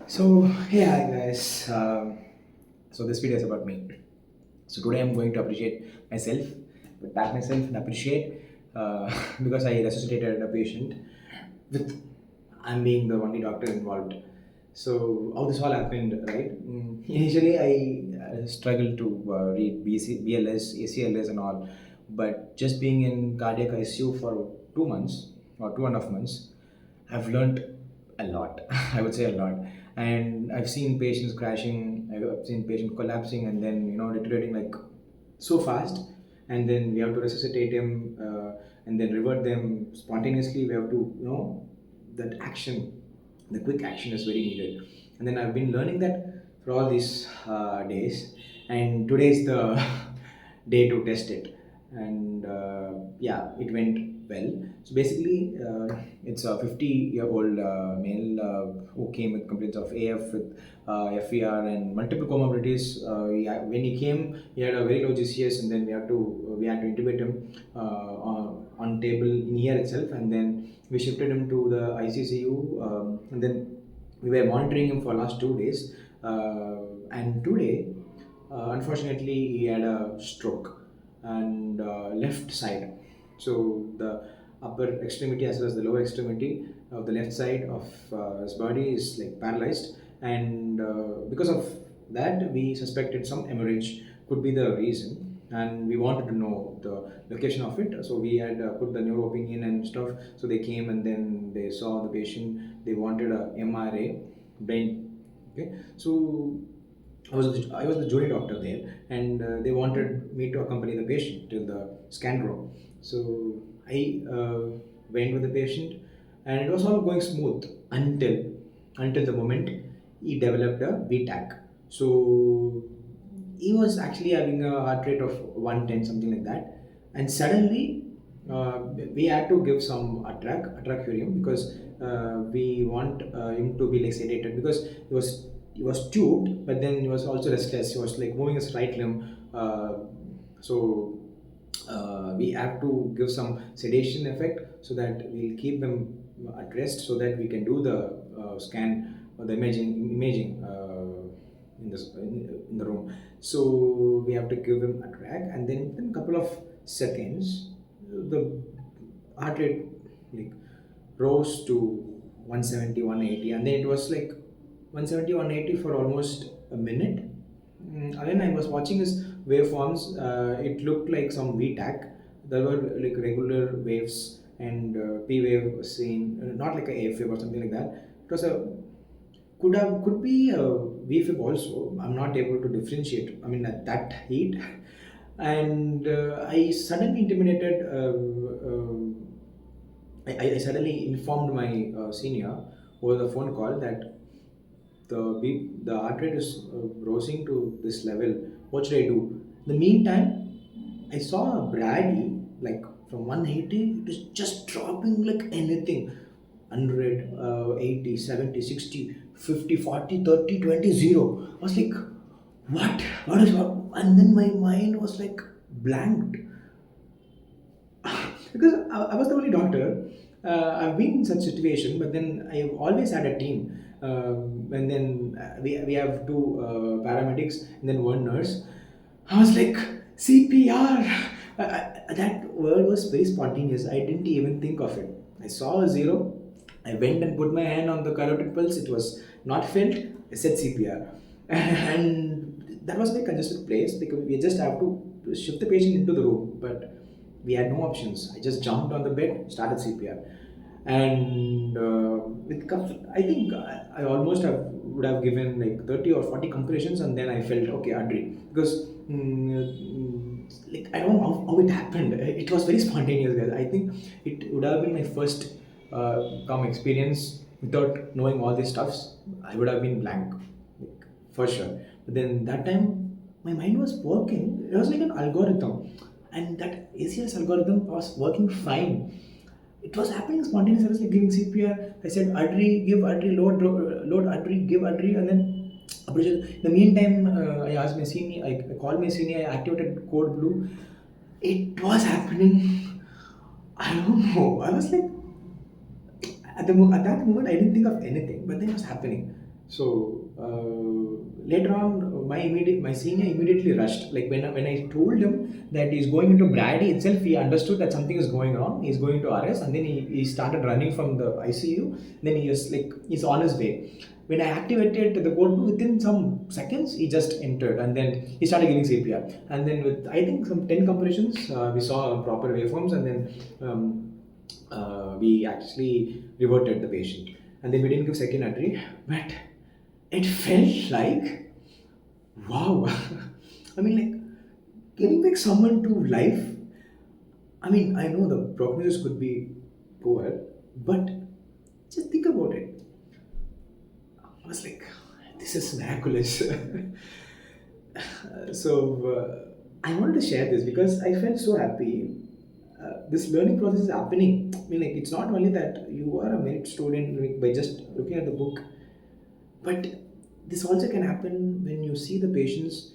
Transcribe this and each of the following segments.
Hey, hi guys. So this video is about me. So today I'm going to appreciate myself, pat myself and appreciate because I resuscitated a patient with I'm being the only doctor involved. So how this all happened, right? Initially, I struggled to read BLS, ACLS, and all, but just being in cardiac ICU for 2 months or 2.5 months, I've learned a lot. I would say a lot, and I've seen patients crashing. I've seen patients collapsing, and then deteriorating like so fast, and then we have to resuscitate him, and then revert them spontaneously. We have to that action, the quick action is very needed, and then I've been learning that for all these days, and today is the day to test it, and yeah, it went well. So basically, it's a 50-year-old male who came with complaints of AF with FER and multiple comorbidities. When he came, he had a very low GCS, and then we had to intubate him on table in here itself, and then we shifted him to the ICCU, and then we were monitoring him for last 2 days, and today, unfortunately, he had a stroke and left side. So the upper extremity as well as the lower extremity of the left side of his body is like paralyzed, and because of that, we suspected some hemorrhage could be the reason, and we wanted to know the location of it. So we had put the neuro opinion and stuff. So they came and then they saw the patient. They wanted a MRA, brain. Okay, so I was the junior doctor there, and they wanted me to accompany the patient till the scan room. So I went with the patient, and it was all going smooth until the moment he developed a VTAC. So he was actually having a heart rate of 110, something like that, and suddenly we had to give some atracurium because we want him to be like sedated because he was tubed, but then he was also restless. He was like moving his right limb. So we have to give some sedation effect so that we'll keep them at rest so that we can do the scan or the imaging in the room. So we have to give him a track, and then in a couple of seconds, the heart rate like rose to 170, 180, and then it was like 170, 180 for almost a minute. And then I was watching his waveforms. It looked like some VTAC. There were like regular waves and P wave seen, not like a AF wave or something like that. It was a could be a VFib also. I'm not able to differentiate. I mean, at that heat, and I suddenly intimidated. I suddenly informed my senior over the phone call that the heart rate is rising to this level. What should I do? In the meantime, I saw a Brady like from 180, it is just dropping like anything. 100, 80, 70, 60, 50, 40, 30, 20, 0. I was like, what? What is what? And then my mind was like blanked because I was the only doctor. I've been in such situation, but then I've always had a team. And then we have two paramedics and then one nurse. I was like, CPR. That word was very spontaneous. I didn't even think of it. I saw a zero. I went and put my hand on the carotid pulse. It was not felt. I said CPR. And that was my congested place because we just have to shift the patient into the room. But we had no options. I just jumped on the bed, started CPR, and I think I almost would have given like 30 or 40 compressions, and then I felt okay, Adri, because like I don't know how it happened. It was very spontaneous, guys. I think it would have been my first come experience without knowing all these stuffs. I would have been blank, like, for sure. But then that time, my mind was working. It was like an algorithm, and that ACLS algorithm was working fine. It was happening spontaneously. I was like giving CPR. I said, Adri, give Adri, load Adri, give Adri, and then in the meantime, I asked my senior, I called my senior, I activated code blue. It was happening. I don't know. I was like, at that moment, I didn't think of anything, but then it was happening. So later on, my senior immediately rushed. Like when I told him that he's going into Brady itself, he understood that something is going wrong. He's going to RS, and then he started running from the ICU. Then he's on his way. When I activated the code within some seconds, he just entered, and then he started giving CPR. And then with I think some 10 compressions, we saw proper waveforms, and then we actually reverted the patient. And then we didn't give second entry, but it felt like wow. I mean, like getting back someone to life. I mean, I know the prognosis could be poor, but just think about it. I was like, this is miraculous. I wanted to share this because I felt so happy. This learning process is happening. I mean, like, it's not only that you are a merit student like, by just looking at the book, but this also can happen when you see the patients,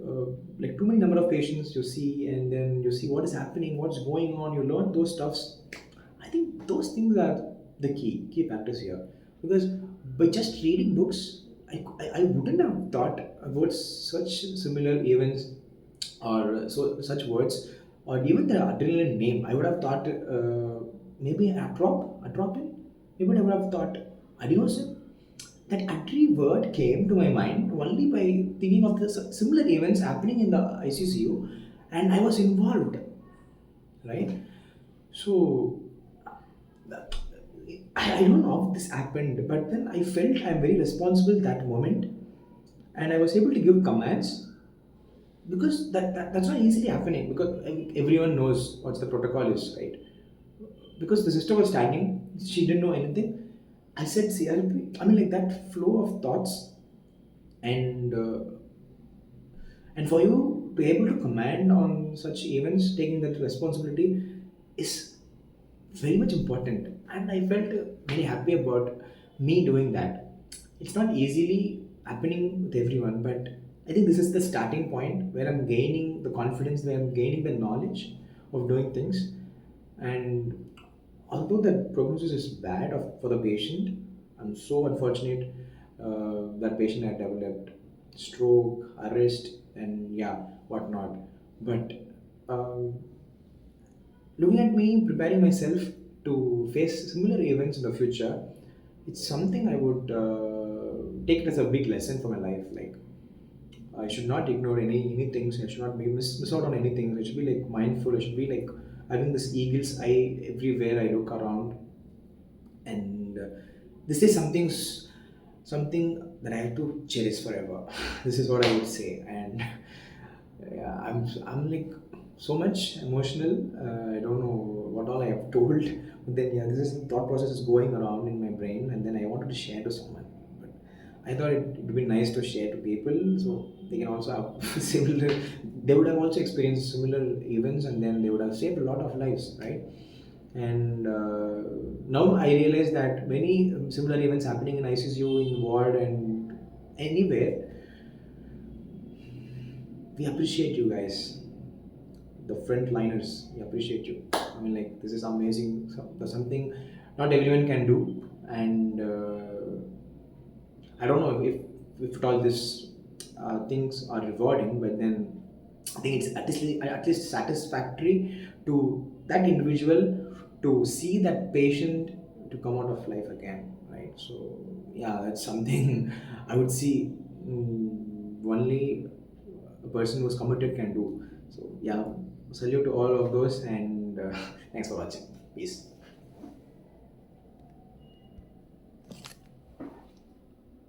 uh, like too many number of patients you see, and then you see what is happening, what's going on. You learn those stuffs. I think those things are the key factors here, because by just reading books, I wouldn't have thought about such similar events or such words, or even the adrenaline name. I would have thought maybe atropine. Maybe I would have thought adenosine. That adre word came to my mind only by thinking of the similar events happening in the ICCU, and I was involved, right? So I don't know how this happened, but then I felt I'm very responsible that moment, and I was able to give commands because that's not easily happening because everyone knows what the protocol is, right? Because the sister was standing, she didn't know anything. I said CRP. I mean, like that flow of thoughts, and for you to be able to command on such events, taking that responsibility is very much important. And I felt very happy about me doing that. It's not easily happening with everyone, but I think this is the starting point where I'm gaining the confidence, where I'm gaining the knowledge of doing things. And although the prognosis is bad for the patient, I'm so unfortunate that patient had developed stroke, arrest, and yeah, whatnot. But um, looking at me preparing myself to face similar events in the future, it's something I would take it as a big lesson for my life. Like I should not ignore any things. I should not miss out on anything. I should be like mindful. I should be like having this eagle's eye everywhere I look around. And this is something that I have to cherish forever. This is what I would say. And yeah, I'm like so much emotional. I don't know what all I have told, but then yeah, this is thought process is going around in my brain, and then I wanted to share to someone. But I thought it would be nice to share to people, so they can also have similar. They would have also experienced similar events, and then they would have saved a lot of lives, right? And now I realize that many similar events happening in ICU, in ward, and anywhere, we appreciate you guys, the frontliners. We appreciate you. I mean, like this is amazing. That's something not everyone can do, and I don't know if all these things are rewarding, but then I think it's at least satisfactory to that individual to see that patient to come out of life again, right? So yeah, that's something I would see only a person who's committed can do. So yeah, salute to all of those, and thanks for watching. Peace.